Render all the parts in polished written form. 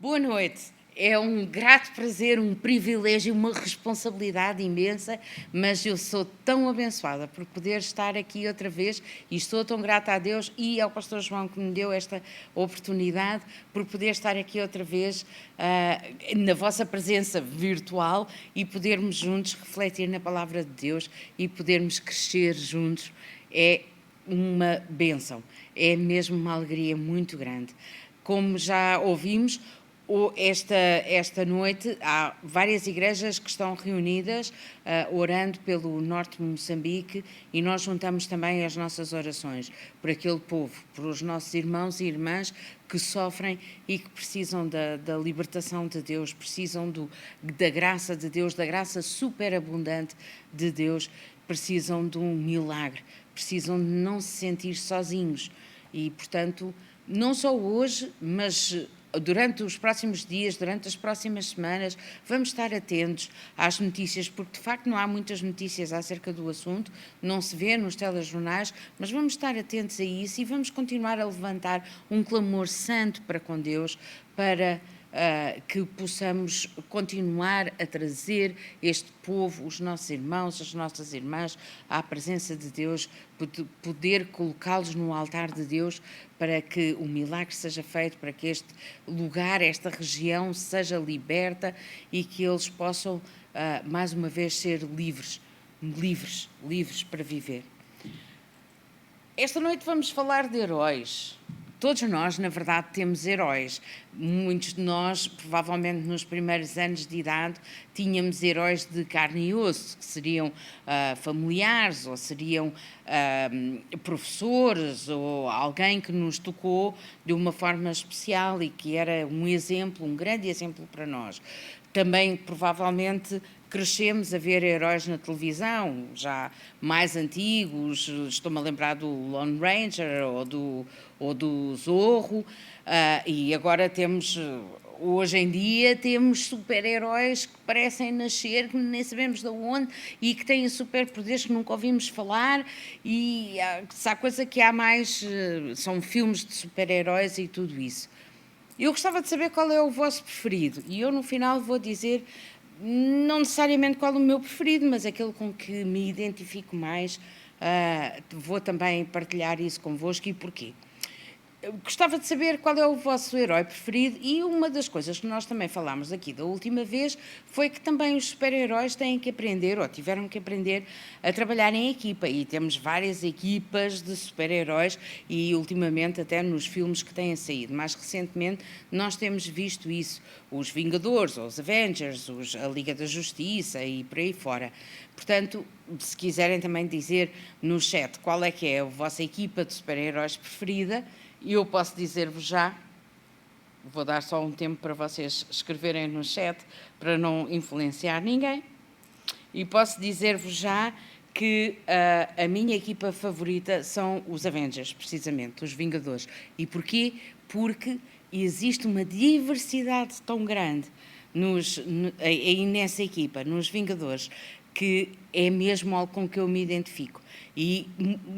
Boa noite. É um grato prazer, um privilégio, uma responsabilidade imensa, mas eu sou tão abençoada por poder estar aqui outra vez e estou tão grata a Deus e ao pastor João que me deu esta oportunidade por poder estar aqui outra vez na vossa presença virtual e podermos juntos refletir na palavra de Deus e podermos crescer juntos. É uma bênção, é mesmo uma alegria muito grande. Como já ouvimos, esta noite há várias igrejas que estão reunidas orando pelo norte de Moçambique e nós juntamos também as nossas orações por aquele povo, por os nossos irmãos e irmãs que sofrem e que precisam da libertação de Deus, precisam da graça de Deus, da graça superabundante de Deus, precisam de um milagre, precisam de não se sentir sozinhos e, portanto, não só hoje, mas durante os próximos dias, durante as próximas semanas, vamos estar atentos às notícias, porque de facto não há muitas notícias acerca do assunto, não se vê nos telejornais, mas vamos estar atentos a isso e vamos continuar a levantar um clamor santo para com Deus, para que possamos continuar a trazer este povo, os nossos irmãos, as nossas irmãs, à presença de Deus, poder colocá-los no altar de Deus para que o milagre seja feito, para que este lugar, esta região seja liberta e que eles possam, mais uma vez, ser livres para viver. Esta noite vamos falar de heróis. Todos nós, na verdade, temos heróis. Muitos de nós, provavelmente nos primeiros anos de idade, tínhamos heróis de carne e osso, que seriam familiares, ou seriam professores, ou alguém que nos tocou de uma forma especial e que era um exemplo, um grande exemplo para nós. Também, provavelmente, crescemos a ver heróis na televisão, já mais antigos, estou-me a lembrar do Lone Ranger ou do Zorro, e agora temos, hoje em dia, temos super-heróis que parecem nascer, que nem sabemos de onde, e que têm superpoderes que nunca ouvimos falar, e se há coisa que há mais, são filmes de super-heróis e tudo isso. Eu gostava de saber qual é o vosso preferido, e eu no final vou dizer não necessariamente qual é o meu preferido, mas aquele com que me identifico mais. Vou também partilhar isso convosco e porquê. Eu gostava de saber qual é o vosso herói preferido e uma das coisas que nós também falámos aqui da última vez foi que também os super-heróis têm que aprender, ou tiveram que aprender, a trabalhar em equipa e temos várias equipas de super-heróis e ultimamente até nos filmes que têm saído. Mais recentemente nós temos visto isso, os Vingadores, os Avengers, a Liga da Justiça e por aí fora. Portanto, se quiserem também dizer no chat qual é que é a vossa equipa de super-heróis preferida, eu posso dizer-vos já, vou dar só um tempo para vocês escreverem no chat, para não influenciar ninguém, e posso dizer-vos já que a minha equipa favorita são os Avengers, precisamente, os Vingadores. E porquê? Porque existe uma diversidade tão grande aí nessa equipa, nos Vingadores, que é mesmo algo com que eu me identifico. E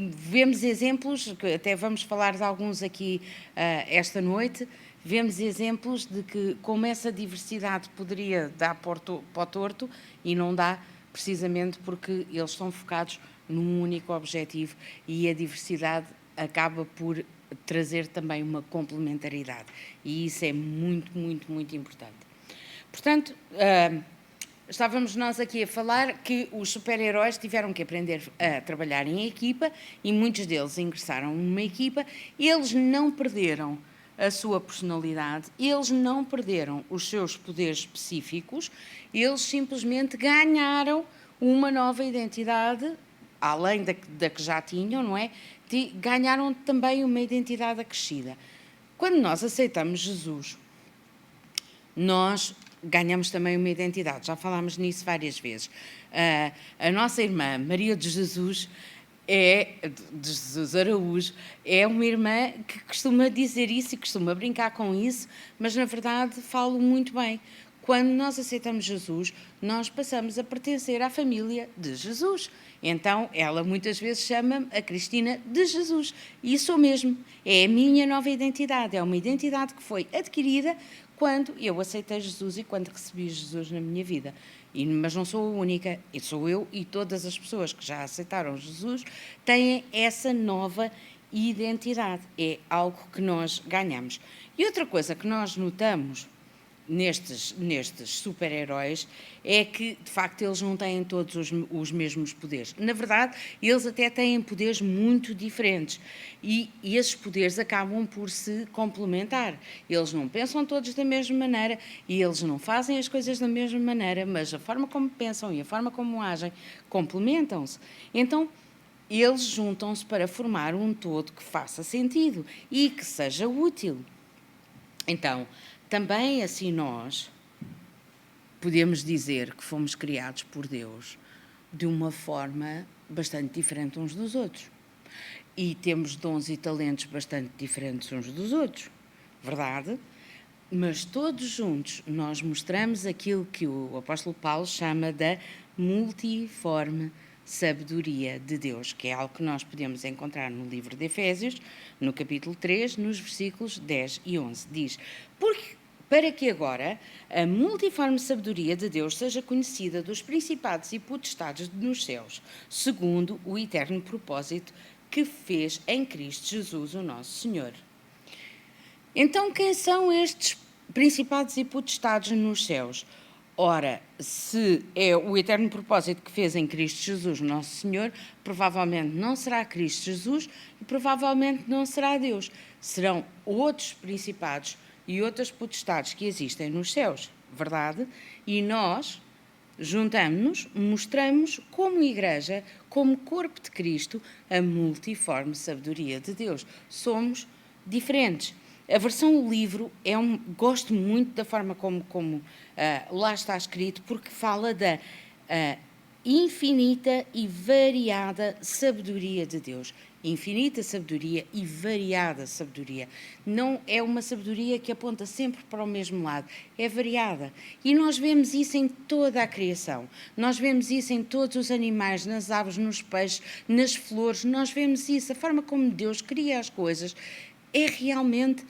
vemos exemplos, que até vamos falar de alguns aqui esta noite, vemos exemplos de que como essa diversidade poderia dar para o torto e não dá, precisamente porque eles estão focados num único objetivo e a diversidade acaba por trazer também uma complementaridade. E isso é muito, muito, muito importante. Portanto, estávamos nós aqui a falar que os super-heróis tiveram que aprender a trabalhar em equipa e muitos deles ingressaram numa equipa. Eles não perderam a sua personalidade, eles não perderam os seus poderes específicos, eles simplesmente ganharam uma nova identidade, além da que já tinham, não é? Ganharam também uma identidade acrescida. Quando nós aceitamos Jesus, nós ganhamos também uma identidade, já falámos nisso várias vezes. A nossa irmã Maria de Jesus Araújo, é uma irmã que costuma dizer isso e costuma brincar com isso, mas na verdade falo muito bem. quando nós aceitamos Jesus, nós passamos a pertencer à família de Jesus. Então, ela muitas vezes chama-me a Cristina de Jesus. E sou mesmo. É a minha nova identidade. É uma identidade que foi adquirida quando eu aceitei Jesus e quando recebi Jesus na minha vida. Mas não sou a única. Sou eu e todas as pessoas que já aceitaram Jesus têm essa nova identidade. É algo que nós ganhamos. E outra coisa que nós notamos nestes super-heróis é que, de facto, eles não têm todos os mesmos poderes. Na verdade, eles até têm poderes muito diferentes e esses poderes acabam por se complementar. Eles não pensam todos da mesma maneira e eles não fazem as coisas da mesma maneira, mas a forma como pensam e a forma como agem complementam-se. Então, eles juntam-se para formar um todo que faça sentido e que seja útil. Então, também assim nós podemos dizer que fomos criados por Deus de uma forma bastante diferente uns dos outros. E temos dons e talentos bastante diferentes uns dos outros, verdade? Mas todos juntos nós mostramos aquilo que o apóstolo Paulo chama da multiforme sabedoria de Deus, que é algo que nós podemos encontrar no livro de Efésios, no capítulo 3, nos versículos 10 e 11. Diz: para que agora a multiforme sabedoria de Deus seja conhecida dos principados e potestades nos céus, segundo o eterno propósito que fez em Cristo Jesus, o nosso Senhor. Então, quem são estes principados e potestades nos céus? Ora, se é o eterno propósito que fez em Cristo Jesus, nosso Senhor, provavelmente não será Cristo Jesus e provavelmente não será Deus. Serão outros principados e outras potestades que existem nos céus, verdade? E nós juntamos-nos, mostramos como igreja, como corpo de Cristo, a multiforme sabedoria de Deus. Somos diferentes. A versão livro gosto muito da forma como lá está escrito, porque fala da infinita e variada sabedoria de Deus. Infinita sabedoria e variada sabedoria. Não é uma sabedoria que aponta sempre para o mesmo lado, é variada. E nós vemos isso em toda a criação. Nós vemos isso em todos os animais, nas aves, nos peixes, nas flores. Nós vemos isso, a forma como Deus cria as coisas é realmente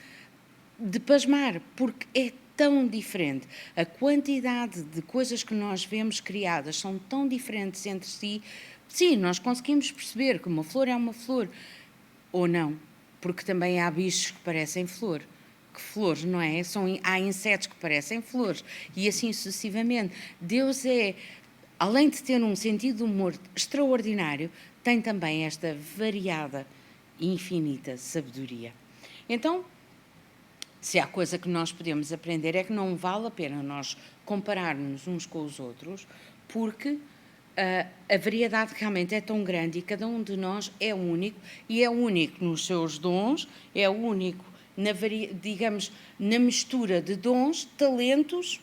de pasmar, porque é tão diferente. A quantidade de coisas que nós vemos criadas são tão diferentes entre si. Sim, nós conseguimos perceber que uma flor é uma flor, ou não, porque também há bichos que parecem flor. Que flores, não é? Há insetos que parecem flores, e assim sucessivamente. Deus além de ter um sentido de humor extraordinário, tem também esta variada e infinita sabedoria. Então, se há coisa que nós podemos aprender é que não vale a pena nós compararmos uns com os outros, porque a variedade realmente é tão grande e cada um de nós é único, e é único nos seus dons, é único na mistura de dons, talentos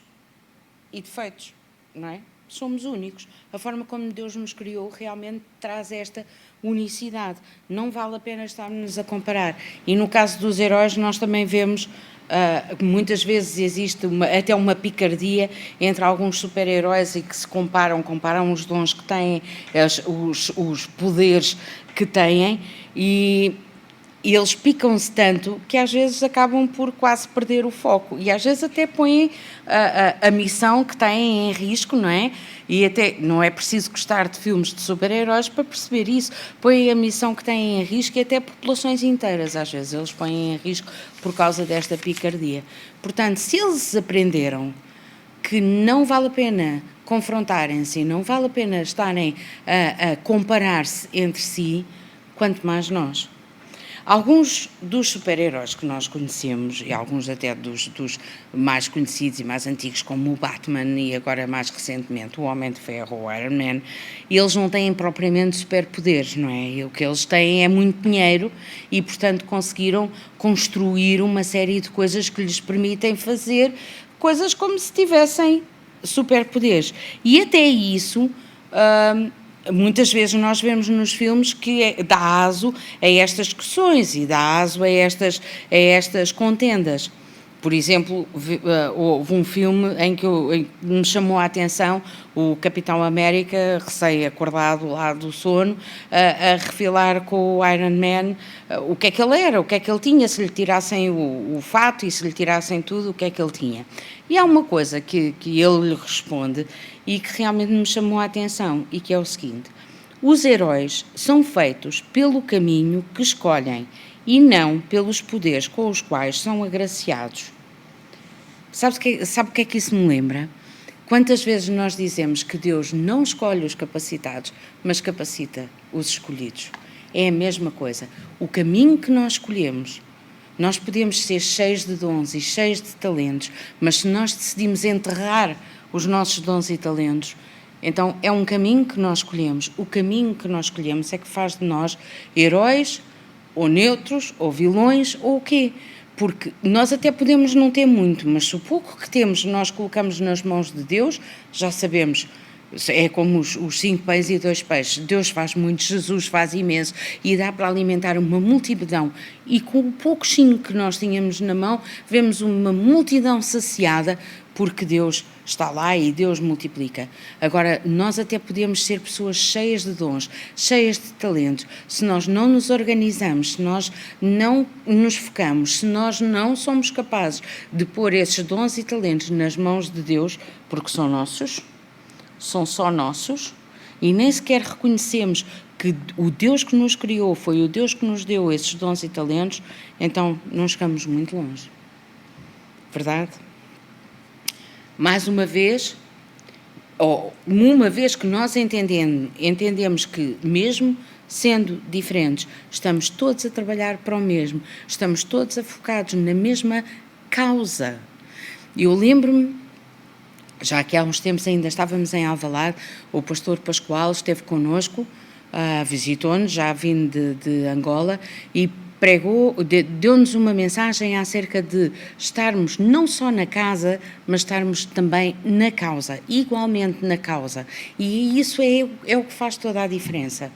e defeitos, não é? Somos únicos. A forma como Deus nos criou realmente traz esta unicidade. Não vale a pena estarmos a comparar. E no caso dos heróis nós também vemos muitas vezes existe até uma picardia entre alguns super-heróis e que se comparam os dons que têm, os poderes que têm, e eles picam-se tanto que às vezes acabam por quase perder o foco e às vezes até põem a missão que têm em risco, não é? E até não é preciso gostar de filmes de super-heróis para perceber isso. Põem a missão que têm em risco e até populações inteiras às vezes eles põem em risco por causa desta picardia. Portanto, se eles aprenderam que não vale a pena confrontarem-se e não vale a pena estarem a comparar-se entre si, quanto mais nós. Alguns dos super-heróis que nós conhecemos, e alguns até dos mais conhecidos e mais antigos, como o Batman e agora mais recentemente o Homem de Ferro, o Iron Man, eles não têm propriamente superpoderes, não é? E o que eles têm é muito dinheiro e, portanto, conseguiram construir uma série de coisas que lhes permitem fazer coisas como se tivessem superpoderes. E até isso... muitas vezes nós vemos nos filmes que dá aso a estas discussões e dá aso a estas contendas. Por exemplo, houve um filme em que me chamou a atenção o Capitão América, recém-acordado lá do sono, a refilar com o Iron Man o que é que ele era, o que é que ele tinha, se lhe tirassem o fato e se lhe tirassem tudo, o que é que ele tinha. E há uma coisa que ele lhe responde e que realmente me chamou a atenção, e que é o seguinte: os heróis são feitos pelo caminho que escolhem e não pelos poderes com os quais são agraciados. Sabe o que é que isso me lembra? Quantas vezes nós dizemos que Deus não escolhe os capacitados, mas capacita os escolhidos? É a mesma coisa. O caminho que nós escolhemos, nós podemos ser cheios de dons e cheios de talentos, mas se nós decidimos enterrar os nossos dons e talentos, então é um caminho que nós escolhemos. O caminho que nós escolhemos é que faz de nós heróis, ou neutros, ou vilões, ou o quê? Porque nós até podemos não ter muito, mas se o pouco que temos nós colocamos nas mãos de Deus, já sabemos, é como os 5 pães e 2 peixes, Deus faz muito, Jesus faz imenso, e dá para alimentar uma multidão, e com o pouquinho que nós tínhamos na mão, vemos uma multidão saciada, porque Deus está lá e Deus multiplica. Agora, nós até podemos ser pessoas cheias de dons, cheias de talentos, se nós não nos organizamos, se nós não nos focamos, se nós não somos capazes de pôr esses dons e talentos nas mãos de Deus, porque são nossos, são só nossos, e nem sequer reconhecemos que o Deus que nos criou foi o Deus que nos deu esses dons e talentos, então não chegamos muito longe. Verdade? Mais uma vez, ou uma vez que nós entendemos que, mesmo sendo diferentes, estamos todos a trabalhar para o mesmo, estamos todos afocados na mesma causa. Eu lembro-me, já que há uns tempos ainda estávamos em Alvalade, o pastor Pascoal esteve connosco, visitou-nos, já vindo de Angola, e pregou, deu-nos uma mensagem acerca de estarmos não só na casa, mas estarmos também na causa, igualmente na causa. E isso é o que faz toda a diferença.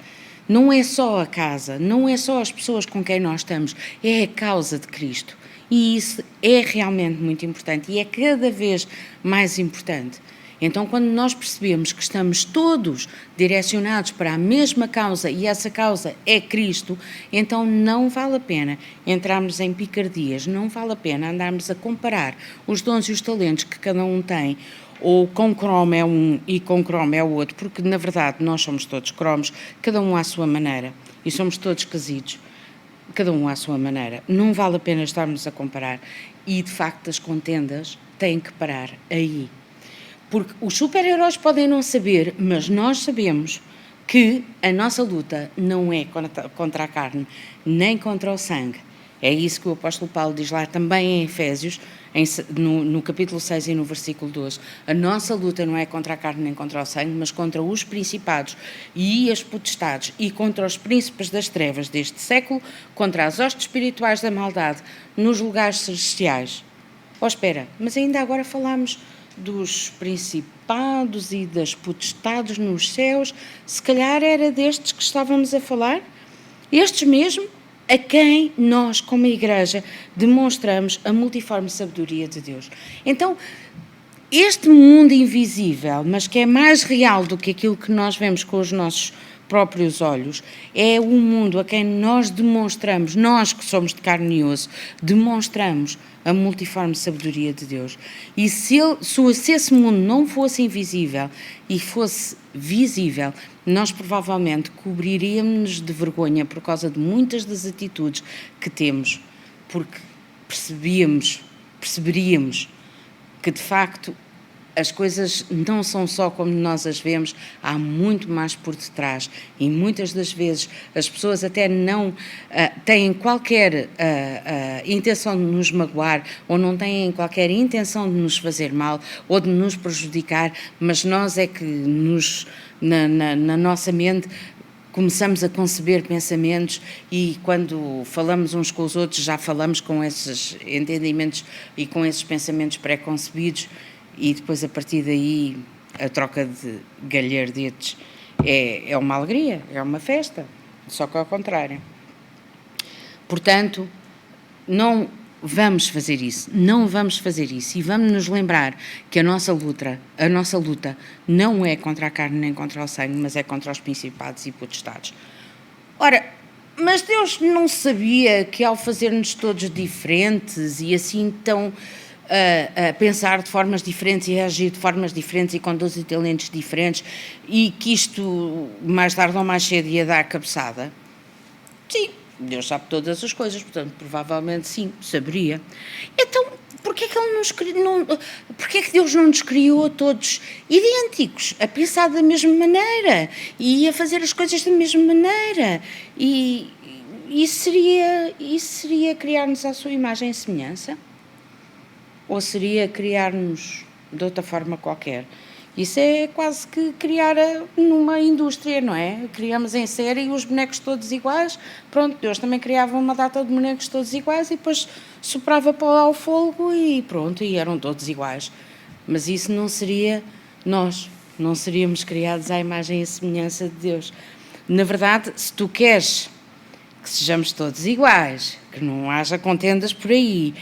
Não é só a casa, não é só as pessoas com quem nós estamos, é a causa de Cristo. E isso é realmente muito importante e é cada vez mais importante. Então, quando nós percebemos que estamos todos direcionados para a mesma causa e essa causa é Cristo, então não vale a pena entrarmos em picardias, não vale a pena andarmos a comparar os dons e os talentos que cada um tem, ou com cromo é um e com cromo é o outro, porque na verdade nós somos todos cromos, cada um à sua maneira, e somos todos casidos, cada um à sua maneira. Não vale a pena estarmos a comparar, e de facto as contendas têm que parar aí. Porque os super-heróis podem não saber, mas nós sabemos que a nossa luta não é contra a carne, nem contra o sangue. É isso que o apóstolo Paulo diz lá também em Efésios, no capítulo 6 e no versículo 12. A nossa luta não é contra a carne nem contra o sangue, mas contra os principados e as potestades e contra os príncipes das trevas deste século, contra as hostes espirituais da maldade nos lugares celestiais. Oh, espera, mas ainda agora falámos dos principados e das potestades nos céus, se calhar era destes que estávamos a falar? Estes mesmo a quem nós, como igreja, demonstramos a multiforme sabedoria de Deus. Então, este mundo invisível, mas que é mais real do que aquilo que nós vemos com os nossos próprios olhos, é um mundo a quem nós demonstramos, nós que somos de carne e osso, demonstramos a multiforme sabedoria de Deus. E se esse mundo não fosse invisível e fosse visível, nós provavelmente cobriríamos-nos de vergonha por causa de muitas das atitudes que temos, porque perceberíamos que de facto as coisas não são só como nós as vemos, há muito mais por detrás e muitas das vezes as pessoas até não têm qualquer intenção de nos magoar ou não têm qualquer intenção de nos fazer mal ou de nos prejudicar, mas nós é que na nossa mente começamos a conceber pensamentos e quando falamos uns com os outros já falamos com esses entendimentos e com esses pensamentos pré-concebidos. E depois, a partir daí, a troca de galhardetes é uma alegria, é uma festa, só que ao contrário. Portanto, não vamos fazer isso, não vamos fazer isso, e vamos nos lembrar que a nossa luta não é contra a carne nem contra o sangue, mas é contra os principados e potestades. Ora, mas Deus não sabia que ao fazer-nos todos diferentes e assim tão a pensar de formas diferentes e a agir de formas diferentes e com 12 talentos diferentes, e que isto mais tarde ou mais cedo ia dar cabeçada? Sim, Deus sabe todas as coisas, portanto, provavelmente sim, saberia. Então, porquê é que Ele nos criou, porquê é que Deus não nos criou todos idênticos, a pensar da mesma maneira e a fazer as coisas da mesma maneira? E isso seria criar-nos à sua imagem e semelhança? Ou seria criar-nos de outra forma qualquer? Isso é quase que criar numa indústria, não é? Criamos em série os bonecos todos iguais. Pronto, Deus também criava uma data de bonecos todos iguais e depois soprava para lá o fogo e pronto, e eram todos iguais. Mas isso não seria nós, não seríamos criados à imagem e semelhança de Deus. Na verdade, se tu queres que sejamos todos iguais, que não haja contendas por aí,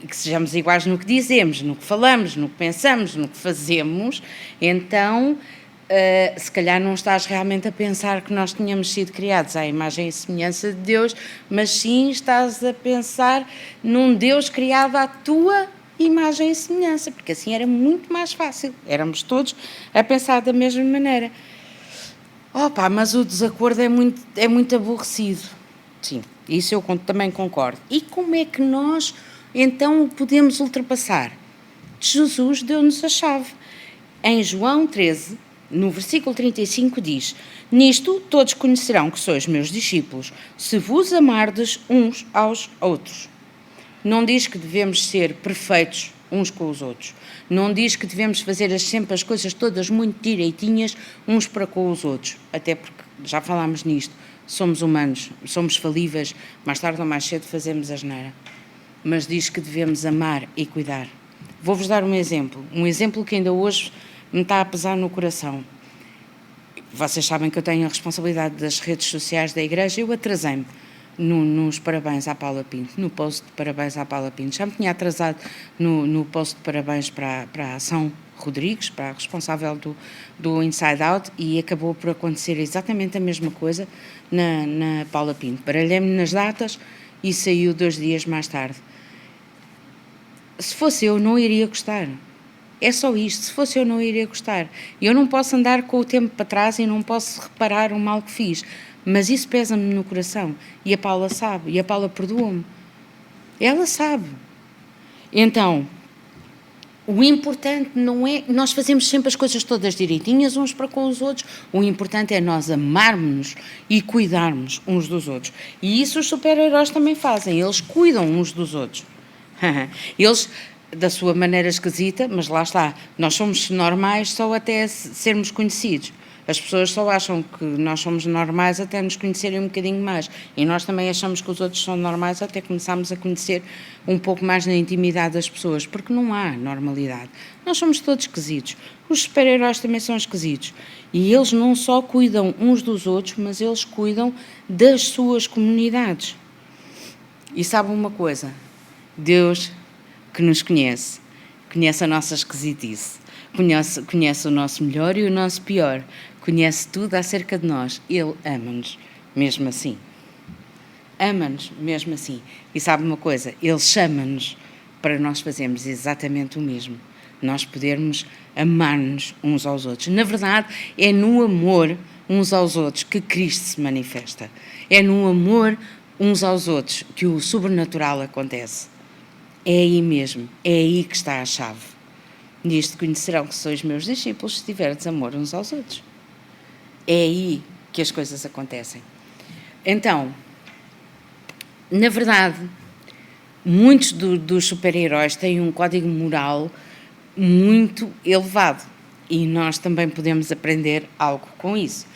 que sejamos iguais no que dizemos, no que falamos, no que pensamos, no que fazemos, então se calhar não estás realmente a pensar que nós tínhamos sido criados à imagem e semelhança de Deus, mas sim estás a pensar num Deus criado à tua imagem e semelhança, porque assim era muito mais fácil, éramos todos a pensar da mesma maneira. Mas o desacordo é muito aborrecido. Sim, isso eu também concordo. E como é que nós, então, o podemos ultrapassar? Jesus deu-nos a chave. Em João 13, no versículo 35, diz: Nisto todos conhecerão que sois meus discípulos, se vos amardes uns aos outros. Não diz que devemos ser perfeitos uns com os outros. Não diz que devemos fazer sempre as coisas todas muito direitinhas uns para com os outros. Até porque, já falámos nisto, somos humanos, somos falíveis, mais tarde ou mais cedo fazemos asneira. Mas diz que devemos amar e cuidar. Vou-vos dar um exemplo que ainda hoje me está a pesar no coração. Vocês sabem que eu tenho a responsabilidade das redes sociais da igreja, eu atrasei-me nos parabéns à Paula Pinto, no post de parabéns à Paula Pinto. Já me tinha atrasado no post de parabéns para a Ação Rodrigues, para a responsável do Inside Out, e acabou por acontecer exatamente a mesma coisa na Paula Pinto. Baralhei-me nas datas e saiu 2 dias mais tarde. Se fosse eu, não iria gostar. É só isto, se fosse eu não iria gostar. Eu não posso andar com o tempo para trás e não posso reparar o mal que fiz, mas isso pesa-me no coração, e a Paula sabe, e a Paula perdoa-me. Ela sabe. Então, o importante não é, nós fazemos sempre as coisas todas direitinhas uns para com os outros, o importante é nós amarmos-nos e cuidarmos uns dos outros. E isso os super-heróis também fazem, eles cuidam uns dos outros. Eles, da sua maneira esquisita, mas lá está, nós somos normais só até sermos conhecidos. As pessoas só acham que nós somos normais até nos conhecerem um bocadinho mais. E nós também achamos que os outros são normais até começarmos a conhecer um pouco mais na intimidade das pessoas, porque não há normalidade. Nós somos todos esquisitos. Os super-heróis também são esquisitos. E eles não só cuidam uns dos outros, mas eles cuidam das suas comunidades. E sabe uma coisa? Deus, que nos conhece a nossa esquisitice, conhece o nosso melhor e o nosso pior, conhece tudo acerca de nós. Ele ama-nos mesmo assim. Ama-nos mesmo assim. E sabe uma coisa? Ele chama-nos para nós fazermos exatamente o mesmo. Nós podermos amar-nos uns aos outros. Na verdade, é no amor uns aos outros que Cristo se manifesta. É no amor uns aos outros que o sobrenatural acontece. É aí mesmo, é aí que está a chave. Nisto conhecerão que sois meus discípulos se tiverdes amor uns aos outros. É aí que as coisas acontecem. Então, na verdade, muitos dos super-heróis têm um código moral muito elevado e nós também podemos aprender algo com isso.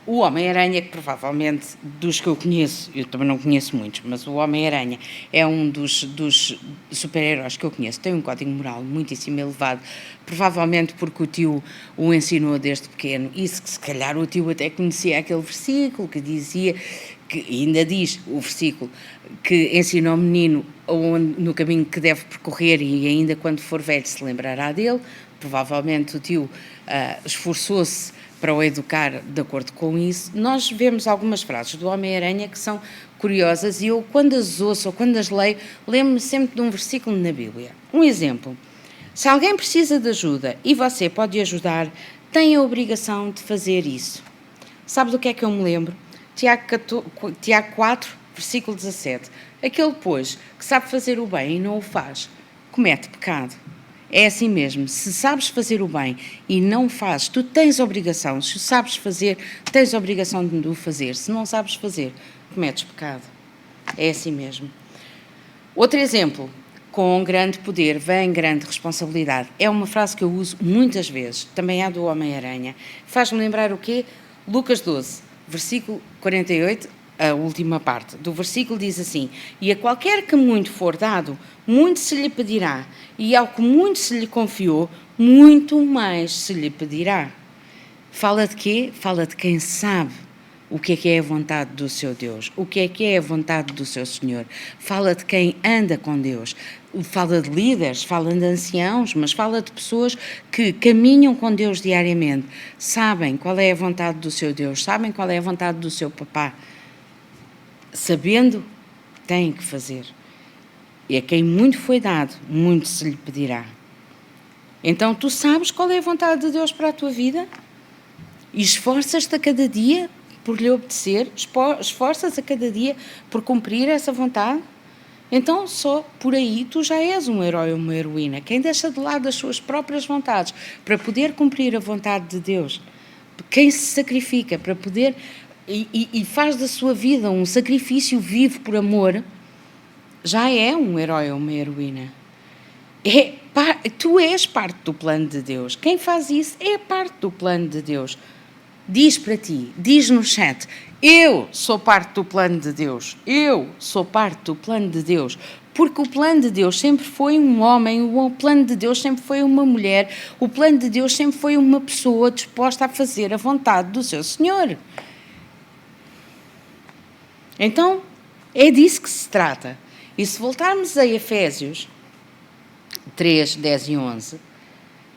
O Homem-Aranha, que provavelmente, dos que eu conheço, eu também não conheço muitos, mas o Homem-Aranha é um dos super-heróis que eu conheço, tem um código moral muitíssimo elevado, provavelmente porque o tio o ensinou desde pequeno, e se calhar o tio até conhecia aquele versículo que dizia, que ainda diz o versículo, que ensina ao menino no caminho que deve percorrer e ainda quando for velho se lembrará dele. Provavelmente o tio esforçou-se para o educar de acordo com isso. Nós vemos algumas frases do Homem-Aranha que são curiosas e eu, quando as ouço ou quando as leio, lembro-me sempre de um versículo na Bíblia. Um exemplo: se alguém precisa de ajuda e você pode ajudar, tem a obrigação de fazer isso. Sabe do que é que eu me lembro? Tiago 4, versículo 17. Aquele, pois, que sabe fazer o bem e não o faz, comete pecado. É assim mesmo, se sabes fazer o bem e não fazes, tu tens obrigação, se sabes fazer, tens obrigação de o fazer, se não sabes fazer, cometes pecado. É assim mesmo. Outro exemplo: com grande poder vem grande responsabilidade. É uma frase que eu uso muitas vezes, também é do Homem-Aranha. Faz-me lembrar o quê? Lucas 12, versículo 48, a última parte do versículo diz assim: e a qualquer que muito for dado, muito se lhe pedirá, e ao que muito se lhe confiou, muito mais se lhe pedirá. Fala de quê? Fala de quem sabe o que é a vontade do seu Deus, o que é a vontade do seu Senhor. Fala de quem anda com Deus. Fala de líderes, fala de anciãos, mas fala de pessoas que caminham com Deus diariamente, sabem qual é a vontade do seu Deus, sabem qual é a vontade do seu papá. Sabendo, têm que fazer. E a quem muito foi dado, muito se lhe pedirá. Então, tu sabes qual é a vontade de Deus para a tua vida? E esforças-te a cada dia por lhe obedecer? Esforças a cada dia por cumprir essa vontade? Então, só por aí tu já és um herói ou uma heroína. Quem deixa de lado as suas próprias vontades para poder cumprir a vontade de Deus, quem se sacrifica para poder e faz da sua vida um sacrifício vivo por amor, já é um herói ou uma heroína. Tu és parte do plano de Deus. Quem faz isso é parte do plano de Deus. Diz para ti, diz no chat: eu sou parte do plano de Deus. Eu sou parte do plano de Deus. Porque o plano de Deus sempre foi um homem, o plano de Deus sempre foi uma mulher, o plano de Deus sempre foi uma pessoa disposta a fazer a vontade do seu Senhor. Então, é disso que se trata. E se voltarmos a Efésios 3, 10 e 11,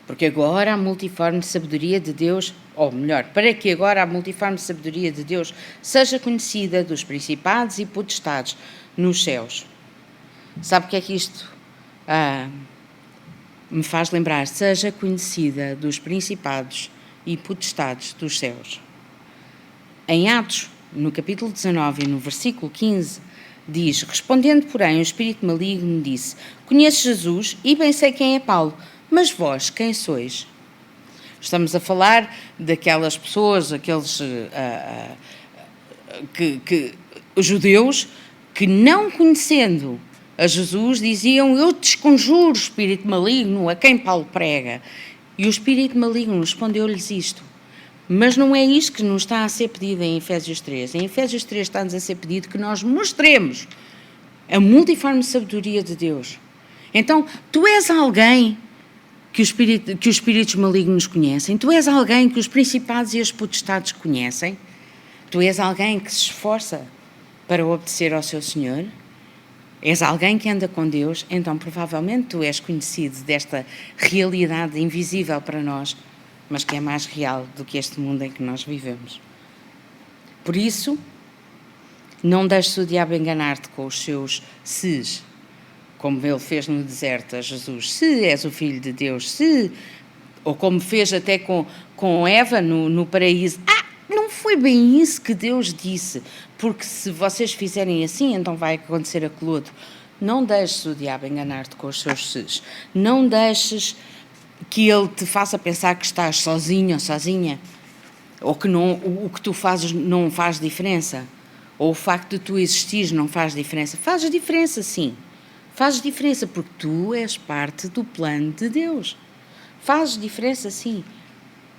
porque agora a multiforme sabedoria de Deus, ou melhor, para que agora a multiforme sabedoria de Deus seja conhecida dos principados e potestades nos céus. Sabe o que é que isto me faz lembrar? Seja conhecida dos principados e potestades dos céus. Em Atos, no capítulo 19 e no versículo 15, diz: respondendo, porém, o espírito maligno disse: conheço Jesus e bem sei quem é Paulo, mas vós quem sois? Estamos a falar daquelas pessoas, aqueles os judeus que, não conhecendo a Jesus, diziam: eu desconjuro o espírito maligno a quem Paulo prega. E o espírito maligno respondeu-lhes isto: mas não é isto que nos está a ser pedido em Efésios 3. Em Efésios 3 está-nos a ser pedido que nós mostremos a multiforme sabedoria de Deus. Então, tu és alguém que os espíritos malignos conhecem? Tu és alguém que os principados e as potestades conhecem? Tu és alguém que se esforça para obedecer ao seu Senhor? És alguém que anda com Deus? Então, provavelmente, tu és conhecido desta realidade invisível para nós, mas que é mais real do que este mundo em que nós vivemos. Por isso, não deixes o diabo enganar-te com os seus ses, como ele fez no deserto a Jesus: se és o Filho de Deus, se... Ou como fez até com Eva no paraíso: não foi bem isso que Deus disse, porque se vocês fizerem assim, então vai acontecer aquilo outro. Não deixes o diabo enganar-te com os seus ses. Não deixes que ele te faça pensar que estás sozinho ou sozinha, ou que o que tu fazes não faz diferença, ou o facto de tu existires não faz diferença. Faz diferença, sim. Faz diferença, porque tu és parte do plano de Deus. Faz diferença, sim.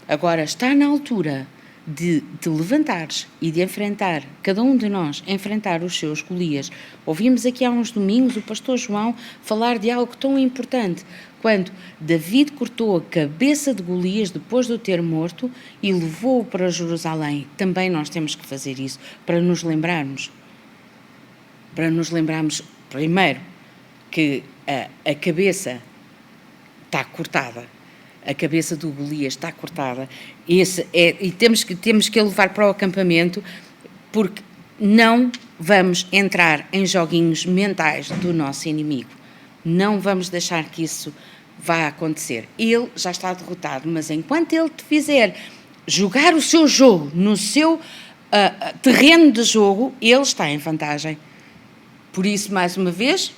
Agora, está na altura de te levantares e de enfrentar, cada um de nós, enfrentar os seus Golias. Ouvimos aqui há uns domingos o pastor João falar de algo tão importante, quando David cortou a cabeça de Golias depois de o ter morto e levou-o para Jerusalém. Também nós temos que fazer isso, para nos lembrarmos, primeiro, que a cabeça está cortada. A cabeça do Golias está cortada. E temos que a levar para o acampamento, porque não vamos entrar em joguinhos mentais do nosso inimigo. Não vamos deixar que isso vá acontecer. Ele já está derrotado, mas enquanto ele te fizer jogar o seu jogo no seu terreno de jogo, ele está em vantagem. Por isso, mais uma vez,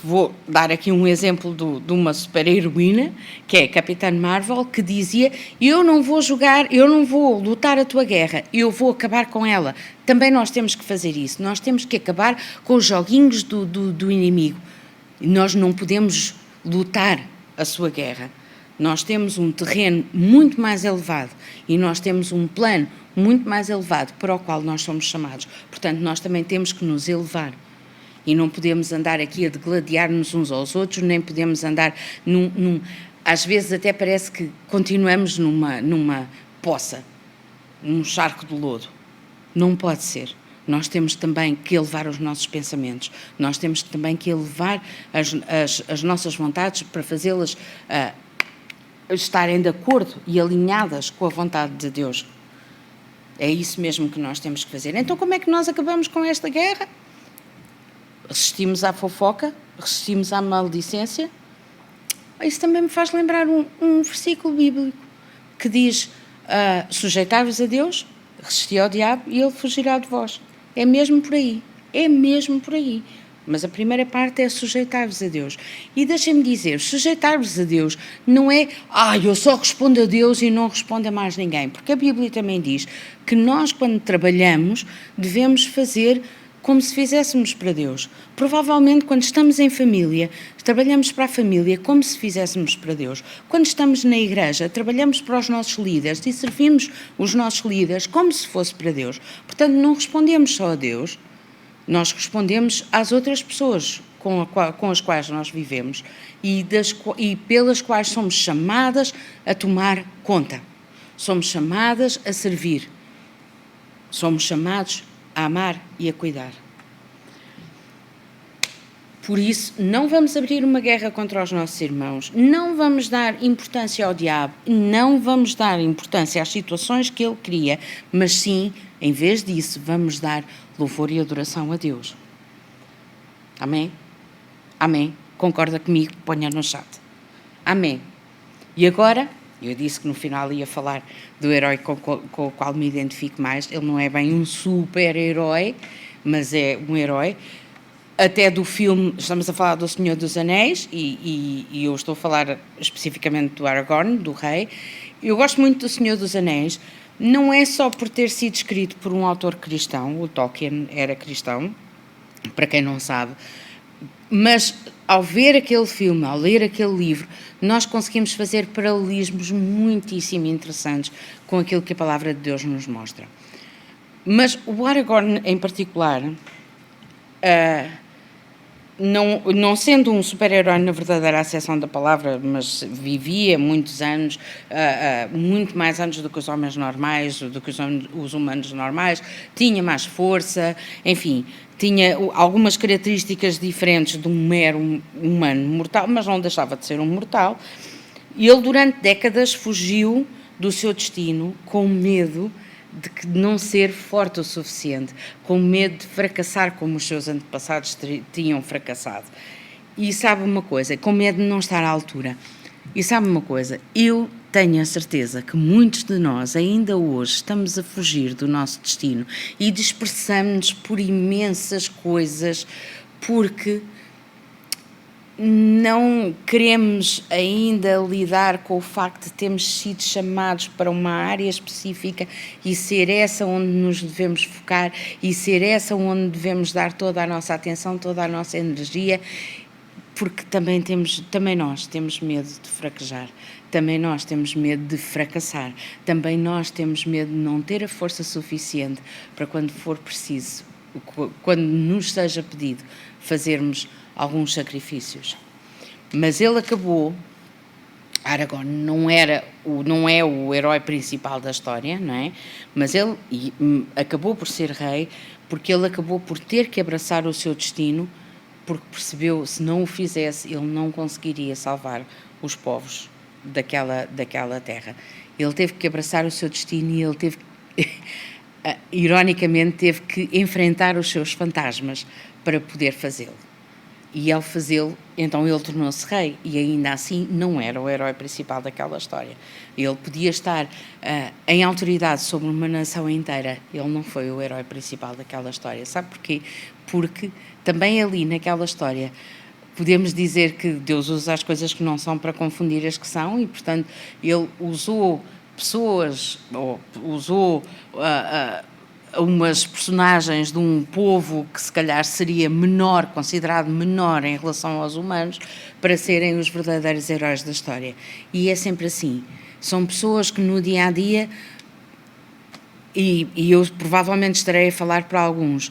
vou dar aqui um exemplo de uma super-heroína, que é a Capitã Marvel, que dizia: eu não vou lutar a tua guerra, eu vou acabar com ela. Também nós temos que fazer isso, nós temos que acabar com os joguinhos do inimigo. Nós não podemos lutar a sua guerra. Nós temos um terreno muito mais elevado e nós temos um plano muito mais elevado para o qual nós somos chamados. Portanto, nós também temos que nos elevar. E não podemos andar aqui a degladiar-nos uns aos outros, nem podemos andar às vezes até parece que continuamos numa poça, num charco de lodo. Não pode ser. Nós temos também que elevar os nossos pensamentos, nós temos também que elevar as nossas vontades para fazê-las estarem de acordo e alinhadas com a vontade de Deus. É isso mesmo que nós temos que fazer. Então, como é que nós acabamos com esta guerra? Resistimos à fofoca, resistimos à maledicência. Isso também me faz lembrar um versículo bíblico que diz: sujeitai-vos a Deus, resisti ao diabo e ele fugirá de vós. É mesmo por aí, Mas a primeira parte é sujeitar-vos a Deus. E deixem-me dizer, sujeitar-vos a Deus não é, eu só respondo a Deus e não respondo a mais ninguém. Porque a Bíblia também diz que nós, quando trabalhamos, devemos fazer como se fizéssemos para Deus. Provavelmente, quando estamos em família, trabalhamos para a família como se fizéssemos para Deus. Quando estamos na igreja, trabalhamos para os nossos líderes e servimos os nossos líderes como se fosse para Deus. Portanto, não respondemos só a Deus, nós respondemos às outras pessoas com as quais nós vivemos e pelas quais somos chamadas a tomar conta. Somos chamadas a servir. Somos chamados a amar e a cuidar. Por isso, não vamos abrir uma guerra contra os nossos irmãos, não vamos dar importância ao diabo, não vamos dar importância às situações que ele cria, mas sim, em vez disso, vamos dar louvor e adoração a Deus. Amém? Amém? Concorda comigo? Ponha no chat. Amém. E agora, eu disse que no final ia falar do herói com o qual me identifico mais. Ele não é bem um super-herói, mas é um herói. Até do filme, estamos a falar do Senhor dos Anéis, e eu estou a falar especificamente do Aragorn, do rei. Eu gosto muito do Senhor dos Anéis, não é só por ter sido escrito por um autor cristão, o Tolkien era cristão, para quem não sabe, mas ao ver aquele filme, ao ler aquele livro, nós conseguimos fazer paralelismos muitíssimo interessantes com aquilo que a palavra de Deus nos mostra. Mas o Aragorn, em particular, não sendo um super-herói na verdadeira acessão da palavra, mas vivia muitos anos, muito mais anos do que os homens normais, do que os humanos normais, tinha mais força, enfim, tinha algumas características diferentes de um mero humano mortal, mas não deixava de ser um mortal. E ele, durante décadas, fugiu do seu destino com medo de não ser forte o suficiente, com medo de fracassar como os seus antepassados tinham fracassado. E sabe uma coisa, com medo de não estar à altura. E sabe uma coisa, eu tenho a certeza que muitos de nós ainda hoje estamos a fugir do nosso destino e dispersamos-nos por imensas coisas porque não queremos ainda lidar com o facto de termos sido chamados para uma área específica e ser essa onde nos devemos focar e ser essa onde devemos dar toda a nossa atenção, toda a nossa energia. porque também nós temos medo de fraquejar, também nós temos medo de fracassar, também nós temos medo de não ter a força suficiente para quando for preciso, quando nos seja pedido, fazermos alguns sacrifícios. Mas ele acabou, Aragorn não é o herói principal da história, não é? Mas ele acabou por ser rei, porque ele acabou por ter que abraçar o seu destino, porque percebeu, se não o fizesse, ele não conseguiria salvar os povos daquela terra. Ele teve que abraçar o seu destino e ele teve, ironicamente, teve que enfrentar os seus fantasmas para poder fazê-lo. E ao fazê-lo, então ele tornou-se rei, e ainda assim não era o herói principal daquela história. Ele podia estar em autoridade sobre uma nação inteira, ele não foi o herói principal daquela história. Sabe porquê? Porque também ali naquela história podemos dizer que Deus usa as coisas que não são para confundir as que são, e portanto ele usou pessoas, ou usou umas personagens de um povo que se calhar seria menor, considerado menor em relação aos humanos, para serem os verdadeiros heróis da história. E é sempre assim. São pessoas que no dia-a-dia, e eu provavelmente estarei a falar para alguns,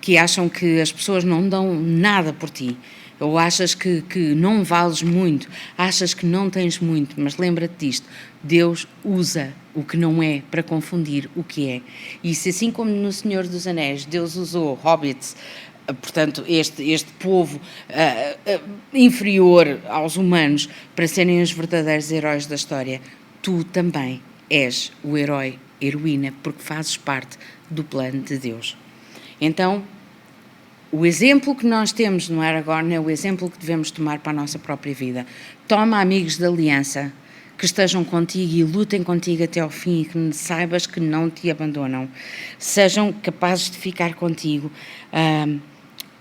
que acham que as pessoas não dão nada por ti, ou achas que não vales muito, achas que não tens muito, mas lembra-te disto, Deus usa o que não é para confundir o que é. E se assim como no Senhor dos Anéis Deus usou hobbits, portanto este povo inferior aos humanos, para serem os verdadeiros heróis da história, tu também és o herói, heroína, porque fazes parte do plano de Deus. Então, o exemplo que nós temos no Aragorn é o exemplo que devemos tomar para a nossa própria vida. Toma amigos de aliança que estejam contigo e lutem contigo até ao fim, e que saibas que não te abandonam. Sejam capazes de ficar contigo,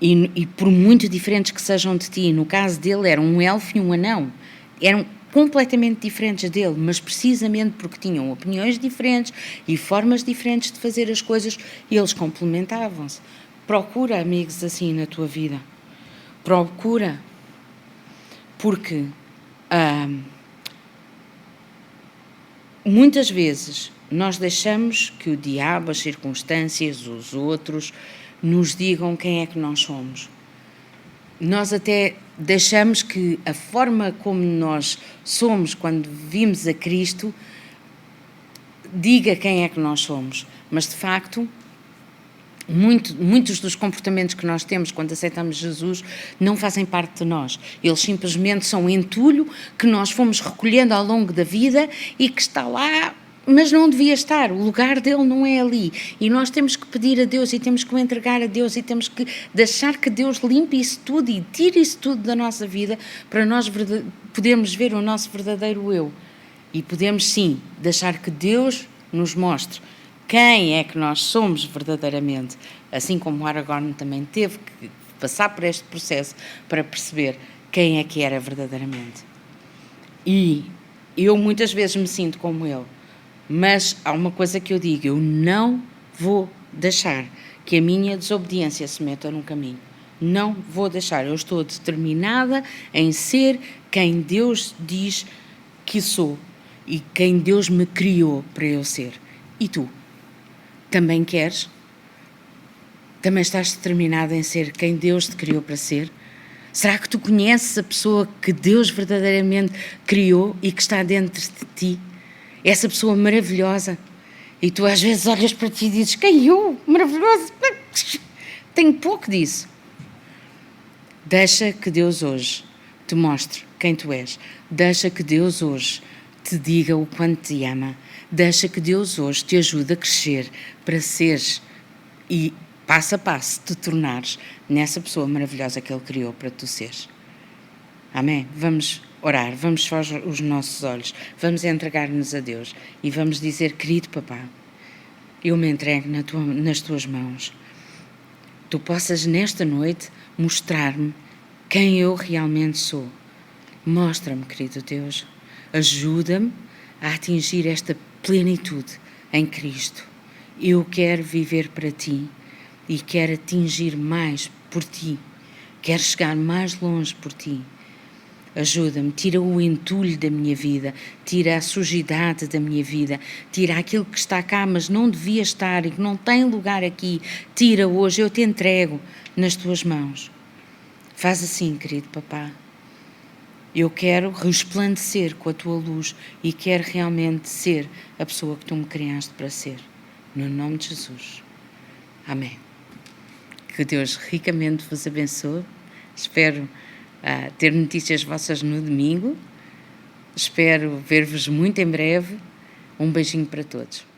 e por muito diferentes que sejam de ti. No caso dele era um elfo e um anão. Eram completamente diferentes dele, mas precisamente porque tinham opiniões diferentes e formas diferentes de fazer as coisas, eles complementavam-se. Procura amigos assim na tua vida. Procura. Porque muitas vezes nós deixamos que o diabo, as circunstâncias, os outros, nos digam quem é que nós somos. Nós até deixamos que a forma como nós somos quando vimos a Cristo diga quem é que nós somos. Mas, de facto, muitos dos comportamentos que nós temos quando aceitamos Jesus não fazem parte de nós. Eles simplesmente são entulho que nós fomos recolhendo ao longo da vida e que está lá, mas não devia estar. O lugar dele não é ali. E nós temos que pedir a Deus e temos que o entregar a Deus e temos que deixar que Deus limpe isso tudo e tire isso tudo da nossa vida para nós podermos ver o nosso verdadeiro eu. E podemos, sim, deixar que Deus nos mostre quem é que nós somos verdadeiramente, assim como o Aragorn também teve que passar por este processo para perceber quem é que era verdadeiramente. E eu muitas vezes me sinto como ele, mas há uma coisa que eu digo, eu não vou deixar que a minha desobediência se meta no caminho. Não vou deixar, eu estou determinada em ser quem Deus diz que sou e quem Deus me criou para eu ser. E tu? Também queres? Também estás determinado em ser quem Deus te criou para ser? Será que tu conheces a pessoa que Deus verdadeiramente criou e que está dentro de ti? Essa pessoa maravilhosa. E tu às vezes olhas para ti e dizes, quem eu? Maravilhosa? Tenho pouco disso. Deixa que Deus hoje te mostre quem tu és. Deixa que Deus hoje te diga o quanto te ama. Deixa que Deus hoje te ajude a crescer para seres e, passo a passo, te tornares nessa pessoa maravilhosa que Ele criou para tu seres. Amém? Vamos orar, vamos fechar os nossos olhos, vamos entregar-nos a Deus e vamos dizer, querido Papá, eu me entrego nas tuas mãos. Tu possas nesta noite mostrar-me quem eu realmente sou. Mostra-me, querido Deus, ajuda-me a atingir esta plenitude em Cristo. Eu quero viver para ti e quero atingir mais por ti. Quero chegar mais longe por Ti. Ajuda-me, tira o entulho da minha vida, tira a sujidade da minha vida, tira aquilo que está cá, mas não devia estar e que não tem lugar aqui. Tira hoje, eu te entrego nas Tuas mãos. Faz assim, querido Papá. Eu quero resplandecer com a Tua luz e quero realmente ser a pessoa que Tu me criaste para ser. No nome de Jesus. Amém. Que Deus ricamente vos abençoe. Espero ter notícias vossas no domingo. Espero ver-vos muito em breve. Um beijinho para todos.